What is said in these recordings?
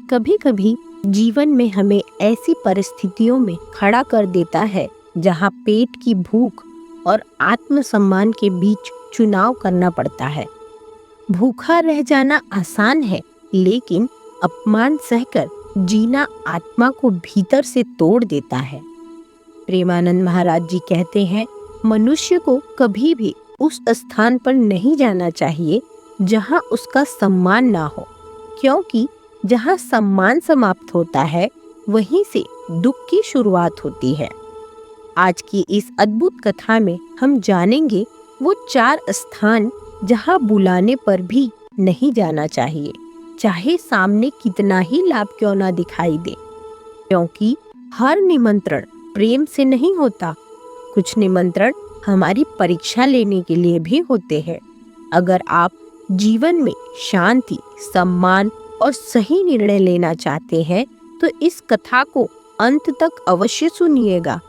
कभी कभी जीवन में हमें ऐसी परिस्थितियों में खड़ा कर देता है जहां पेट की भूख और आत्मसम्मान के बीच चुनाव करना पड़ता है। भूखा रह जाना आसान है, लेकिन अपमान सहकर जीना आत्मा को भीतर से तोड़ देता है। प्रेमानंद महाराज जी कहते हैं, मनुष्य को कभी भी उस स्थान पर नहीं जाना चाहिए जहां उसका सम्मान ना हो, क्योंकि जहां सम्मान समाप्त होता है वहीं से दुख की शुरुआत होती है। आज की इस अद्भुत कथा में हम जानेंगे वो 4 स्थान जहां बुलाने पर भी नहीं जाना चाहिए, चाहे सामने कितना ही लाभ क्यों ना दिखाई दे, क्योंकि हर निमंत्रण प्रेम से नहीं होता। कुछ निमंत्रण हमारी परीक्षा लेने के लिए भी होते हैं। अगर आप जीवन में शांति, सम्मान और सही निर्णय लेना चाहते हैं तो इस कथा को अंत तक अवश्य सुनिएगा।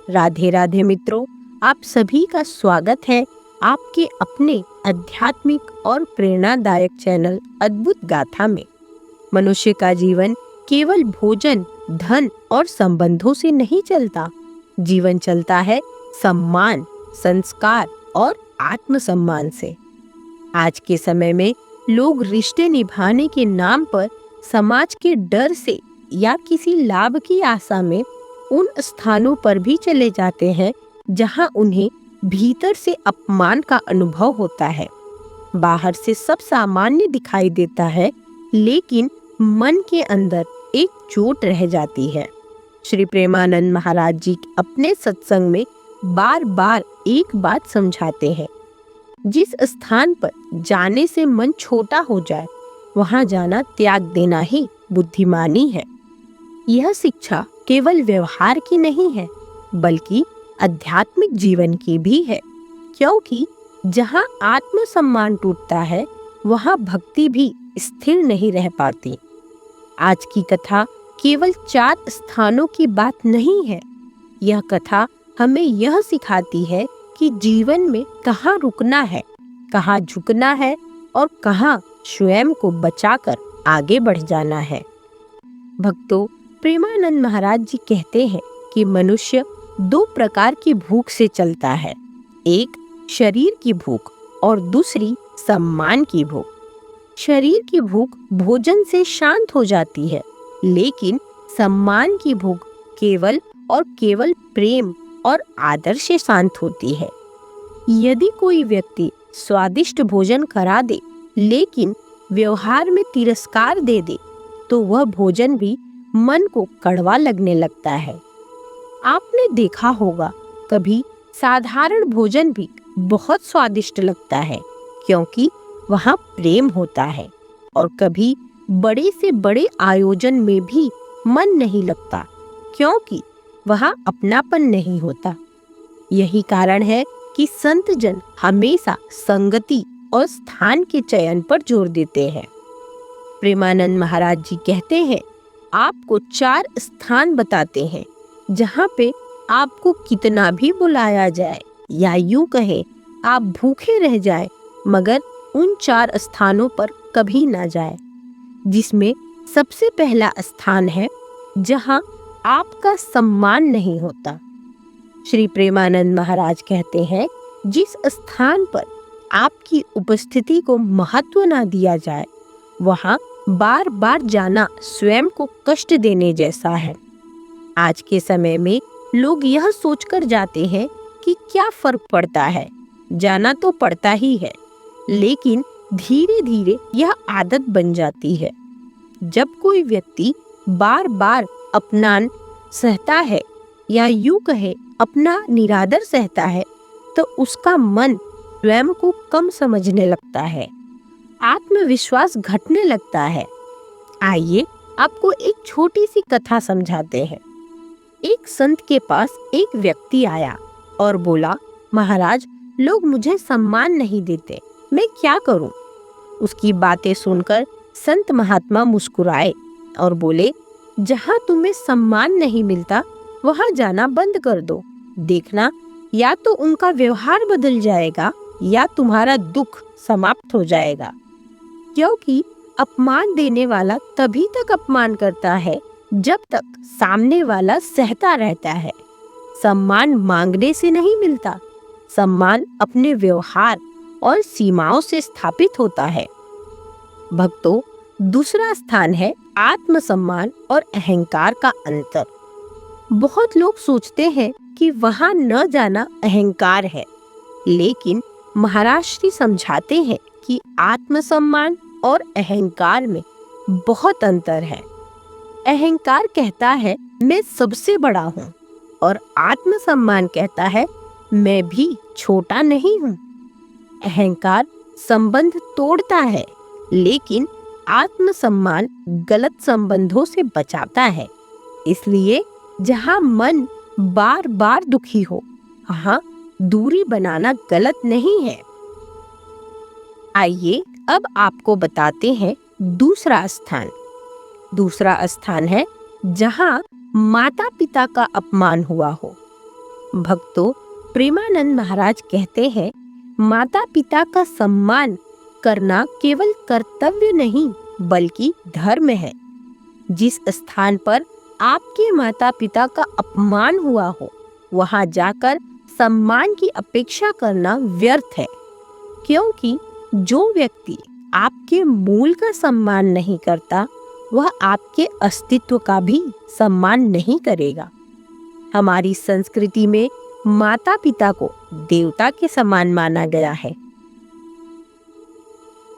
राधे राधे मित्रों, आप सभी का स्वागत है आपके अपने आध्यात्मिक और प्रेरणादायक चैनल अद्भुत गाथा में। मनुष्य का जीवन केवल भोजन, धन और संबंधों से नहीं चलता। जीवन चलता है सम्मान, संस्कार और आत्मसम्मान से। आज के समय में लोग रिश्ते निभाने के नाम पर समाज के डर से या किसी लाभ की आशा में उन स्थानों पर भी चले जाते हैं जहां उन्हें भीतर से अपमान का अनुभव होता है। बाहर से सब सामान्य दिखाई देता है, लेकिन मन के अंदर एक चोट रह जाती है। श्री प्रेमानंद महाराज जी अपने सत्संग में बार बार एक बात समझाते हैं, जिस स्थान पर जाने से मन छोटा हो जाए वहां जाना त्याग देना ही बुद्धिमानी है। यह शिक्षा केवल व्यवहार की नहीं है, बल्कि आध्यात्मिक जीवन की भी है, क्योंकि जहां आत्मसम्मान टूटता है वहां भक्ति भी स्थिर नहीं रह पाती। आज की कथा केवल 4 स्थानों की बात नहीं है। यह कथा हमें यह सिखाती है कि जीवन में कहाँ रुकना है, कहाँ झुकना है और कहाँ स्वयं को बचाकर आगे बढ़ जाना है। भक्तों, प्रेमानंद महाराज जी कहते हैं कि मनुष्य 2 प्रकार की भूख से चलता है, एक शरीर की भूख और दूसरी सम्मान की भूख। शरीर की भूख भोजन से शांत हो जाती है, लेकिन सम्मान की भूख केवल और केवल प्रेम और आदर से शांत होती है। यदि कोई व्यक्ति स्वादिष्ट भोजन करा दे लेकिन व्यवहार में तिरस्कार दे दे, तो वह भोजन भी मन को कड़वा लगने लगता है। आपने देखा होगा, कभी साधारण भोजन भी बहुत स्वादिष्ट लगता है, क्योंकि वहाँ प्रेम होता है, और कभी बड़े से बड़े आयोजन में भी मन नहीं लगता, क्योंकि वहाँ अपनापन नहीं होता। यही कारण है कि संत जन हमेशा संगति और स्थान के चयन पर जोर देते हैं। प्रेमानंद महाराज जी कहते हैं, आपको 4 स्थान बताते हैं जहाँ पे आपको कितना भी बुलाया जाए या यूं कहे आप भूखे रह जाए, मगर उन 4 स्थानों पर कभी ना जाए। जिसमें सबसे पहला स्थान है जहाँ आपका सम्मान नहीं होता। श्री प्रेमानंद महाराज कहते हैं, जिस स्थान पर आपकी उपस्थिति को महत्व ना दिया जाए वहाँ बार बार जाना स्वयं को कष्ट देने जैसा है। आज के समय में लोग यह सोचकर जाते हैं कि क्या फर्क पड़ता है, जाना तो पड़ता ही है, लेकिन धीरे धीरे यह आदत बन जाती है। जब कोई व्यक्ति बार बार अपमान सहता है या यूं कहे अपना निरादर सहता है, तो उसका मन स्वयं को कम समझने लगता है, आत्मविश्वास घटने लगता है। आइए आपको एक छोटी सी कथा समझाते हैं। एक संत के पास एक व्यक्ति आया और बोला, महाराज, लोग मुझे सम्मान नहीं देते, मैं क्या करूं? उसकी बातें सुनकर संत महात्मा मुस्कुराए और बोले, जहां तुम्हें सम्मान नहीं मिलता वहां जाना बंद कर दो। देखना, या तो उनका व्यवहार बदल जाएगा या तुम्हारा दुख समाप्त हो जाएगा। क्योंकि अपमान देने वाला तभी तक अपमान करता है जब तक सामने वाला सहता रहता है। सम्मान मांगने से नहीं मिलता, सम्मान अपने व्यवहार और सीमाओं से स्थापित होता है। भक्तों, दूसरा स्थान है आत्मसम्मान और अहंकार का अंतर। बहुत लोग सोचते हैं कि वहां न जाना अहंकार है, लेकिन महाराज श्री समझाते हैं कि आत्मसम्मान और अहंकार में बहुत अंतर है। अहंकार कहता है मैं सबसे बड़ा हूँ, और आत्मसम्मान कहता है मैं भी छोटा नहीं हूँ। अहंकार संबंध तोड़ता है, लेकिन आत्मसम्मान गलत संबंधों से बचाता है। इसलिए जहाँ मन बार बार दुखी हो, वहाँ दूरी बनाना गलत नहीं है। आइए अब आपको बताते हैं दूसरा स्थान। दूसरा स्थान है जहाँ माता पिता का अपमान हुआ हो। भक्तों, प्रेमानंद महाराज कहते हैं, माता पिता का सम्मान करना केवल कर्तव्य नहीं बल्कि धर्म है। जिस स्थान पर आपके माता पिता का अपमान हुआ हो, वहां जाकर सम्मान की अपेक्षा करना व्यर्थ है, क्योंकि जो व्यक्ति आपके मूल का सम्मान नहीं करता, वह आपके अस्तित्व का भी सम्मान नहीं करेगा। हमारी संस्कृति में माता पिता को देवता के समान माना गया है।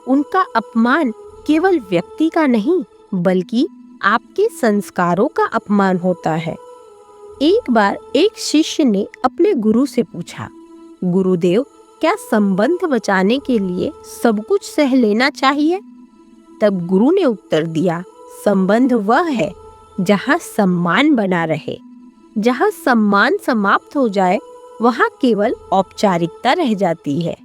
उनका अपमान केवल व्यक्ति का नहीं बल्कि आपके संस्कारों का अपमान होता है। एक बार एक शिष्य ने अपने गुरु से पूछा, गुरुदेव, क्या संबंध बचाने के लिए सब कुछ सह लेना चाहिए? तब गुरु ने उत्तर दिया, संबंध वह है जहाँ सम्मान बना रहे। जहाँ सम्मान समाप्त हो जाए, वहाँ केवल औपचारिकता रह जाती है।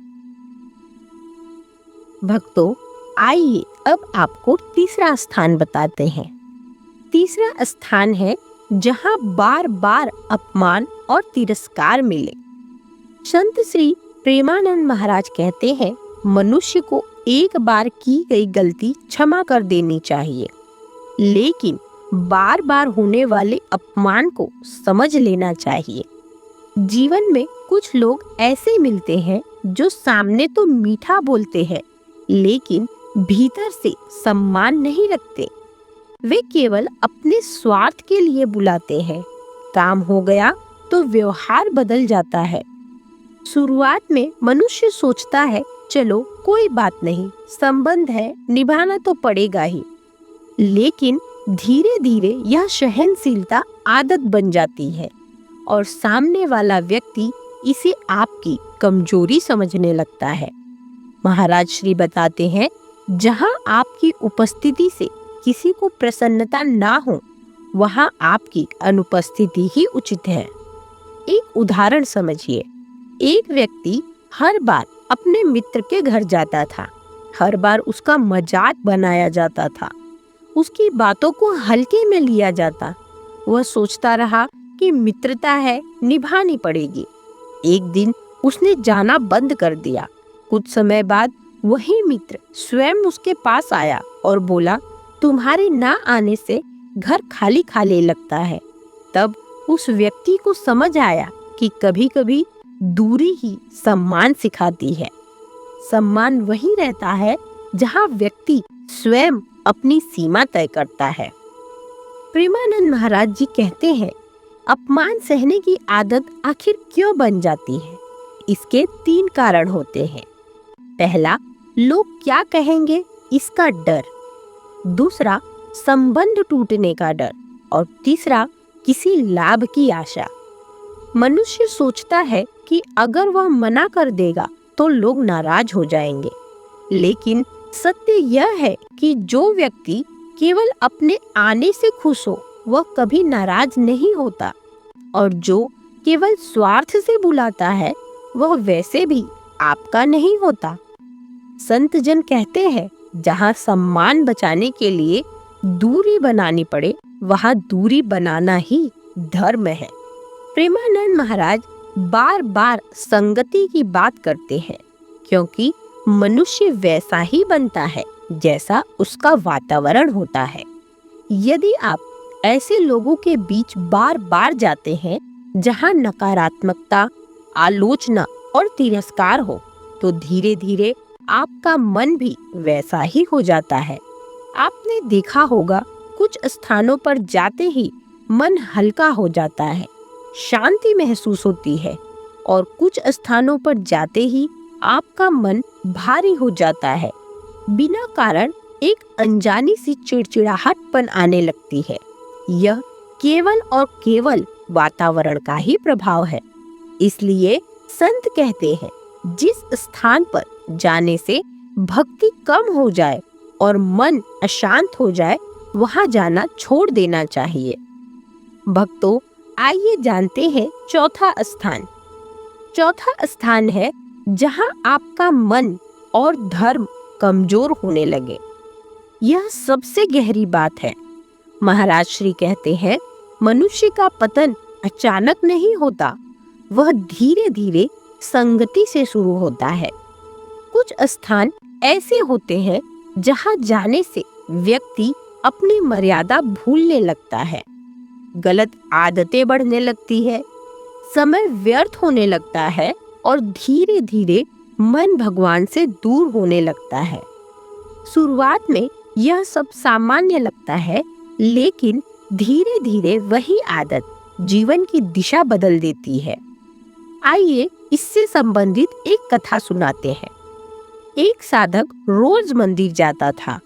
भक्तों, आइए अब आपको तीसरा स्थान बताते हैं। तीसरा स्थान है जहाँ बार बार अपमान और तिरस्कार मिले। संत श्री प्रेमानंद महाराज कहते हैं, मनुष्य को एक बार की गई गलती क्षमा कर देनी चाहिए, लेकिन बार बार होने वाले अपमान को समझ लेना चाहिए। जीवन में कुछ लोग ऐसे मिलते हैं जो सामने तो मीठा बोलते हैं, लेकिन भीतर से सम्मान नहीं रखते। वे केवल अपने स्वार्थ के लिए बुलाते हैं। काम हो गया तो व्यवहार बदल जाता है। शुरुआत में मनुष्य सोचता है, चलो कोई बात नहीं, संबंध है, निभाना तो पड़ेगा ही। लेकिन धीरे धीरे यह सहनशीलता आदत बन जाती है और सामने वाला व्यक्ति इसे आपकी कमजोरी समझने लगता है। महाराज श्री बताते हैं, जहां आपकी उपस्थिति से किसी को प्रसन्नता ना हो, वहां आपकी अनुपस्थिति ही उचित है। एक उदाहरण समझिए। एक व्यक्ति हर बार अपने मित्र के घर जाता था। हर बार उसका मजाक बनाया जाता था, उसकी बातों को हल्के में लिया जाता। वह सोचता रहा कि मित्रता है, निभानी पड़ेगी। एक दिन उसने जाना बंद कर दिया। कुछ समय बाद वही मित्र स्वयं उसके पास आया और बोला, तुम्हारे ना आने से घर खाली खाली लगता है। तब उस व्यक्ति को समझ आया कि कभी कभी दूरी ही सम्मान सिखाती है। सम्मान वही रहता है जहाँ व्यक्ति स्वयं अपनी सीमा तय करता है। प्रेमानंद महाराज जी कहते हैं, अपमान सहने की आदत आखिर क्यों बन जाती है? इसके 3 कारण होते हैं। पहला, लोग क्या कहेंगे, इसका डर। दूसरा, संबंध टूटने का डर। और तीसरा, किसी लाभ की आशा। मनुष्य सोचता है कि अगर वह मना कर देगा तो लोग नाराज हो जाएंगे, लेकिन सत्य यह है कि जो व्यक्ति केवल अपने आने से खुश हो, वह कभी नाराज नहीं होता, और जो केवल स्वार्थ से बुलाता है, वह वैसे भी आपका नहीं होता। संत जन कहते हैं, जहाँ सम्मान बचाने के लिए दूरी बनानी पड़े, वहाँ दूरी बनाना ही धर्म है। प्रेमानंद महाराज बार बार संगति की बात करते हैं, क्योंकि मनुष्य वैसा ही बनता है जैसा उसका वातावरण होता है। यदि आप ऐसे लोगों के बीच बार बार जाते हैं जहां नकारात्मकता, आलोचना और तिरस्कार हो, तो धीरे धीरे आपका मन भी वैसा ही हो जाता है। आपने देखा होगा, कुछ स्थानों पर जाते ही मन हल्का हो जाता है, शांति महसूस होती है, और कुछ स्थानों पर जाते ही आपका मन भारी हो जाता है। बिना कारण एक अनजानी सी चिड़चिड़ाहटपन आने लगती है। यह केवल और केवल वातावरण का ही प्रभाव है। इसलिए संत कहते हैं, जिस स्थान पर जाने से भक्ति कम हो जाए और मन अशांत हो जाए, वहां जाना छोड़ देना चाहिए। भक्तों, आइए जानते हैं चौथा स्थान। चौथा स्थान है जहां आपका मन और धर्म कमजोर होने लगे। यह सबसे गहरी बात है। महाराज श्री कहते हैं, मनुष्य का पतन अचानक नहीं होता, वह धीरे धीरे संगति से शुरू होता है। कुछ स्थान ऐसे होते हैं जहां जाने से व्यक्ति अपनी मर्यादा भूलने लगता है, गलत आदतें बढ़ने लगती है, समय व्यर्थ होने लगता है और धीरे धीरे मन भगवान से दूर होने लगता है। शुरुआत में यह सब सामान्य लगता है, लेकिन धीरे धीरे वही आदत जीवन की दिशा बदल देती है। आइए इससे संबंधित एक कथा सुनाते हैं। एक साधक रोज मंदिर जाता था।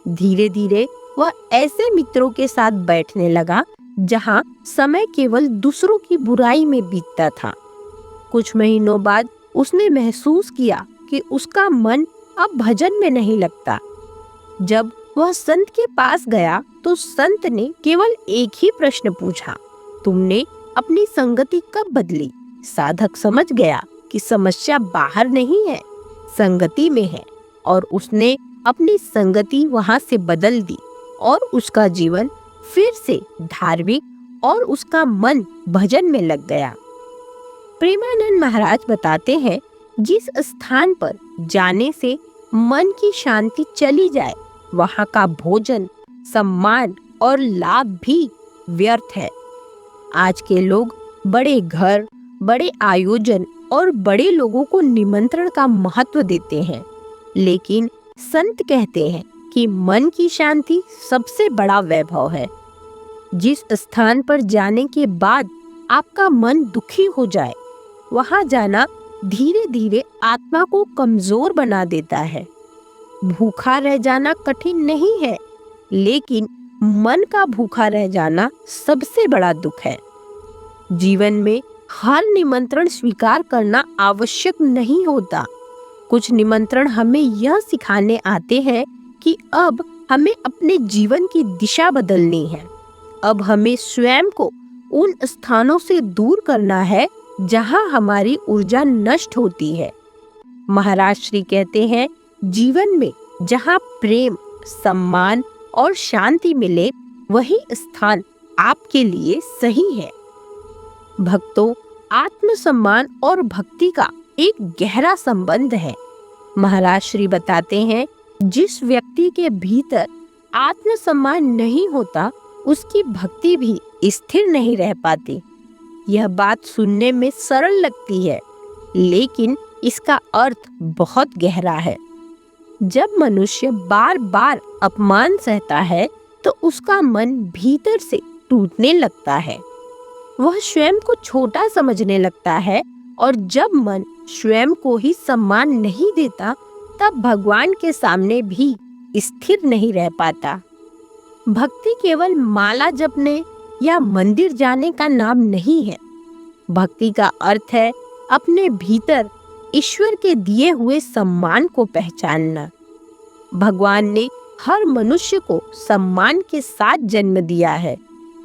धीरे धीरे वह ऐसे मित्रों के साथ बैठने लगा जहां समय केवल दूसरों की बुराई में बीतता था। कुछ महीनों बाद उसने महसूस किया कि उसका मन अब भजन में नहीं लगता। जब वह संत के पास गया तो संत ने केवल एक ही प्रश्न पूछा, तुमने अपनी संगति कब बदली? साधक समझ गया कि समस्या बाहर नहीं है, संगति में है, और उसने अपनी संगति वहां से बदल दी और उसका जीवन फिर से धार्मिक और उसका मन भजन में लग गया। प्रेमानंद महाराज बताते हैं, जिस स्थान पर जाने से मन की शांति चली जाए, वहां का भोजन, सम्मान और लाभ भी व्यर्थ है। आज के लोग बड़े घर, बड़े आयोजन और बड़े लोगों को निमंत्रण का महत्व देते हैं, लेकिन संत कहते हैं कि मन की शांति सबसे बड़ा वैभव है। जिस स्थान पर जाने के बाद आपका मन दुखी हो जाए, वहां जाना धीरे धीरे आत्मा को कमजोर बना देता है। भूखा रह जाना कठिन नहीं है, लेकिन मन का भूखा रह जाना सबसे बड़ा दुख है। जीवन में हर निमंत्रण स्वीकार करना आवश्यक नहीं होता। कुछ निमंत्रण हमें यह सिखाने आते हैं कि अब हमें अपने जीवन की दिशा बदलनी है। अब हमें स्वयं को उन स्थानों से दूर करना है जहां हमारी ऊर्जा नष्ट होती है। महाराज श्री कहते हैं, जीवन में जहां प्रेम, सम्मान और शांति मिले, वही स्थान आपके लिए सही है। भक्तों, आत्मसम्मान और भक्ति का एक गहरा संबंध है। महाराज श्री बताते हैं, जिस व्यक्ति के भीतर आत्मसम्मान नहीं होता, उसकी भक्ति भी स्थिर नहीं रह पाती। यह बात सुनने में सरल लगती है, लेकिन इसका अर्थ बहुत गहरा है। जब मनुष्य बार बार अपमान सहता है, तो उसका मन भीतर से टूटने लगता है। वह स्वयं को छोटा समझने लगता है, और जब मन स्वयं को ही सम्मान नहीं देता, तब भगवान के सामने भी स्थिर नहीं रह पाता। भक्ति केवल माला जपने या मंदिर जाने का नाम नहीं है। भक्ति का अर्थ है अपने भीतर ईश्वर के दिए हुए सम्मान को पहचानना। भगवान ने हर मनुष्य को सम्मान के साथ जन्म दिया है,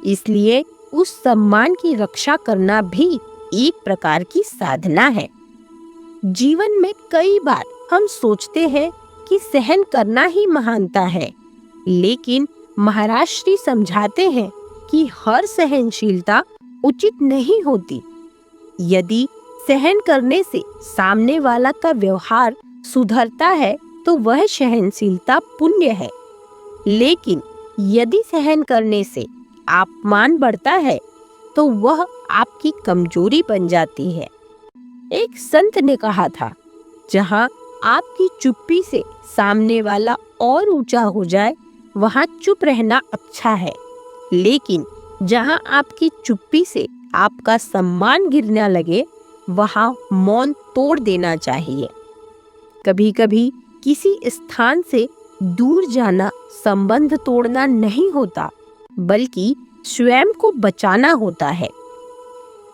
इसलिए उस सम्मान की रक्षा करना भी एक प्रकार की साधना है। जीवन में कई बार हम सोचते हैं कि सहन करना ही महानता है, लेकिन महाराज श्री समझाते हैं कि हर सहनशीलता उचित नहीं होती। यदि सहन करने से सामने वाला का व्यवहार सुधरता है, तो वह सहनशीलता पुण्य है। लेकिन यदि सहन करने से अपमान बढ़ता है तो वह आपकी कमजोरी बन जाती है। एक संत ने कहा था, जहाँ आपकी चुप्पी से सामने वाला और ऊंचा हो जाए वहाँ चुप रहना अच्छा है, लेकिन जहाँ आपकी चुप्पी से आपका सम्मान गिरने लगे वहाँ मौन तोड़ देना चाहिए। कभी कभी किसी स्थान से दूर जाना संबंध तोड़ना नहीं होता, बल्कि स्वयं को बचाना होता है।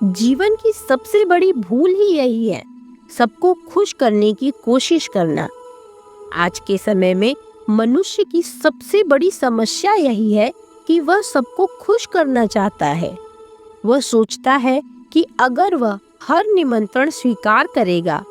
जीवन की सबसे बड़ी भूल ही यही है, सबको खुश करने की कोशिश करना। आज के समय में मनुष्य की सबसे बड़ी समस्या यही है कि वह सबको खुश करना चाहता है। वह सोचता है कि अगर वह हर निमंत्रण स्वीकार करेगा,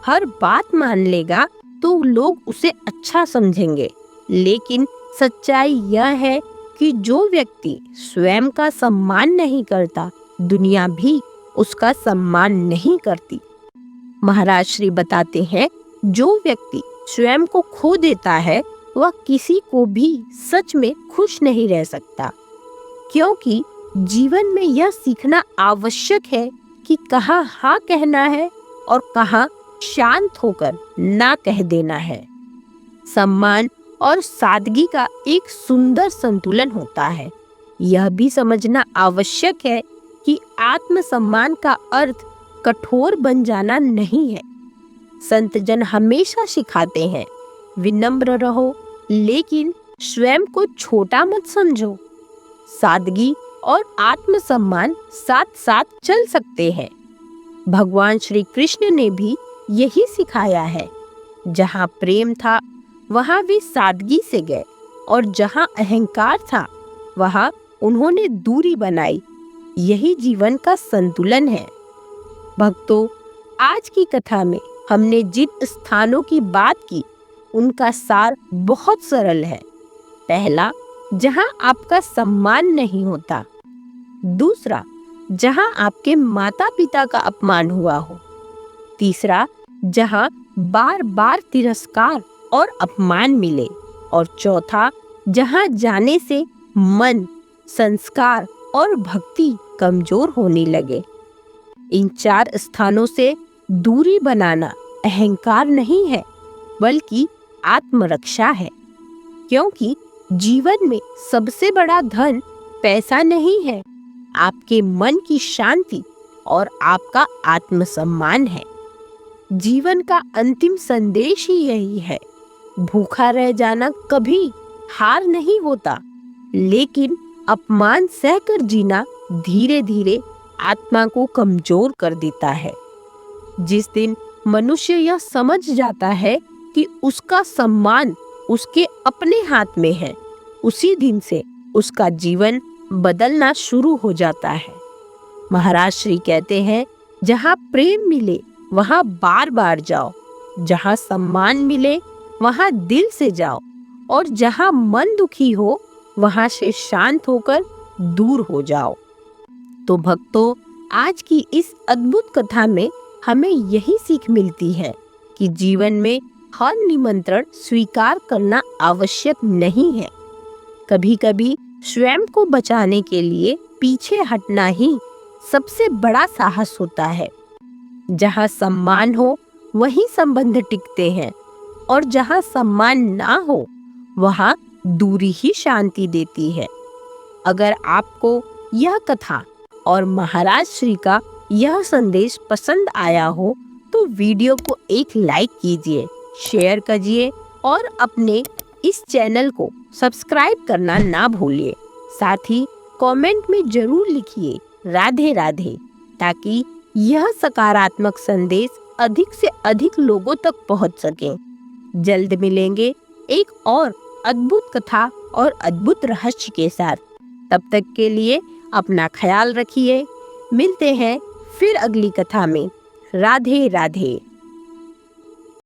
हर बात मान लेगा तो लोग उसे अच्छा समझेंगे। लेकिन सच्चाई यह है कि जो व्यक्ति स्वयं का सम्मान नहीं करता, दुनिया भी उसका सम्मान नहीं करती। महाराज श्री बताते हैं, जो व्यक्ति स्वयं को खो देता है वह किसी को भी सच में खुश नहीं रह सकता, क्योंकि जीवन में यह सीखना आवश्यक है कि कहाँ हाँ कहना है और कहाँ शांत होकर ना कह देना है। सम्मान और सादगी का एक सुंदर संतुलन होता है। यह भी समझना आवश्यक है कि आत्मसम्मान का अर्थ कठोर बन जाना नहीं है। संत जन हमेशा सिखाते हैं, विनम्र रहो लेकिन स्वयं को छोटा मत समझो। सादगी और आत्मसम्मान साथ साथ चल सकते हैं। भगवान श्री कृष्ण ने भी यही सिखाया है। जहाँ प्रेम था वहाँ वे सादगी से गए, और जहाँ अहंकार था वहाँ उन्होंने दूरी बनाई। यही जीवन का संतुलन है। भक्तों, आज की कथा में हमने जिन स्थानों की बात की उनका सार बहुत सरल है। पहला, जहाँ आपका सम्मान नहीं होता। दूसरा, जहाँ आपके माता पिता का अपमान हुआ हो। तीसरा, जहाँ बार बार तिरस्कार और अपमान मिले। और चौथा, जहाँ जाने से मन, संस्कार और भक्ति कमजोर होने लगे। इन 4 स्थानों से दूरी बनाना अहंकार नहीं है, बल्कि आत्मरक्षा है। क्योंकि जीवन में सबसे बड़ा धन पैसा नहीं है, आपके मन की शांति और आपका आत्मसम्मान है। जीवन का अंतिम संदेश ही यही है, भूखा रह जाना कभी हार नहीं होता, लेकिन अपमान सहकर जीना धीरे धीरे आत्मा को कमजोर कर देता है। जिस दिन मनुष्य यह समझ जाता है कि उसका सम्मान उसके अपने हाथ में है, उसी दिन से उसका जीवन बदलना शुरू हो जाता है। महाराज श्री कहते हैं, जहाँ प्रेम मिले वहाँ बार बार जाओ, जहाँ सम्मान मिले वहाँ दिल से जाओ, और जहाँ मन दुखी हो वहाँ से शांत होकर दूर हो जाओ। तो भक्तों, आज की इस अद्भुत कथा में हमें यही सीख मिलती है कि जीवन में हर निमंत्रण स्वीकार करना आवश्यक नहीं है। कभी कभी स्वयं को बचाने के लिए पीछे हटना ही सबसे बड़ा साहस होता है। जहाँ सम्मान हो वहीं संबंध टिकते हैं, और जहाँ सम्मान ना हो वहाँ दूरी ही शांति देती है। अगर आपको यह कथा और महाराज श्री का यह संदेश पसंद आया हो तो वीडियो को एक लाइक कीजिए, शेयर कीजिए और अपने इस चैनल को सब्सक्राइब करना ना भूलिए। साथ ही कमेंट में जरूर लिखिए राधे राधे, ताकि यह सकारात्मक संदेश अधिक से अधिक लोगों तक पहुंच सके। जल्द मिलेंगे एक और अद्भुत कथा और अद्भुत रहस्य के साथ। तब तक के लिए अपना ख्याल रखिए। मिलते हैं फिर अगली कथा में। राधे राधे।